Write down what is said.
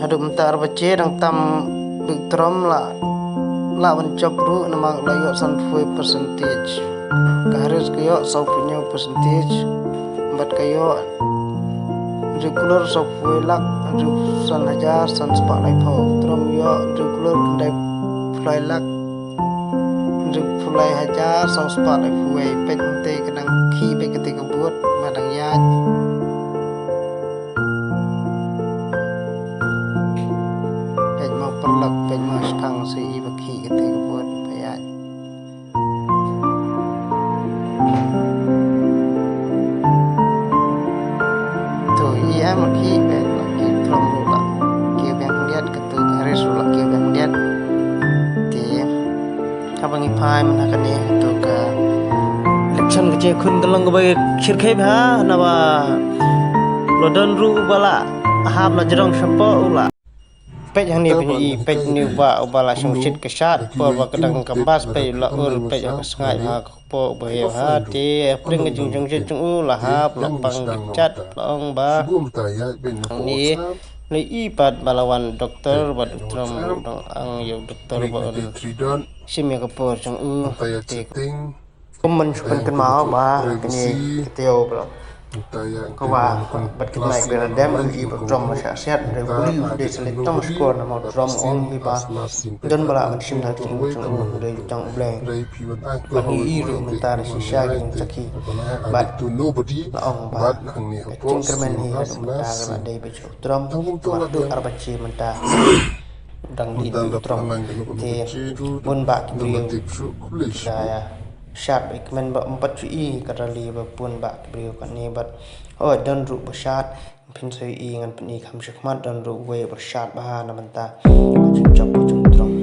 Hadu mentar bace dang tam trom la mencop ru namang layo san fue percentage kaharis kayo sau punya percentage bat kayo regular sau fue lak san hajar san sepak lai phau trom yo regular kendai fly lak fly hajar sau sepak lai fue pek te kadang khi pek ketika buat madang yaj pek mau perlak pek mau stang si baki ketika buat payaj tu iya maki pek laki trom rula kau yang lihat ketuk haris rula kau yang lihat ti abang ipai mana kan ni ketuk election kecil kun kelang kebaik shirkai bah nawa lodan ru bala ahab la jerong sampo ula pej yang ni punya pej ni ba bala sungsit kesat por ba kadang kambas pej la ur pej yang sengai ha po ba ya ha ti pring jeng jeng jeng ula ha lapang cat long ba ni ni ipat balawan dokter ba dokter ang yo dokter ba sim ya kapor jeng ti kuman sukan mau ba ini keteo bro kau ba berkenai dengan dem i drum masyarakat dari buli dari selitong skor nama drum on ba dan bala macam dah cing dari tang blank bagi iru mentar sisa yang saki bat laong ba cingkermen hi ada mentar dari bejo drum waktu arbaci mentar dang di drum te pun ba kibriu saya shat ikmen ba empat cui karali ba pun ba brio kan ni bat oh dan ru ba shat pin sei i ngan pni kham shikmat dan ru we ba shat ba na manta chung chap chung trong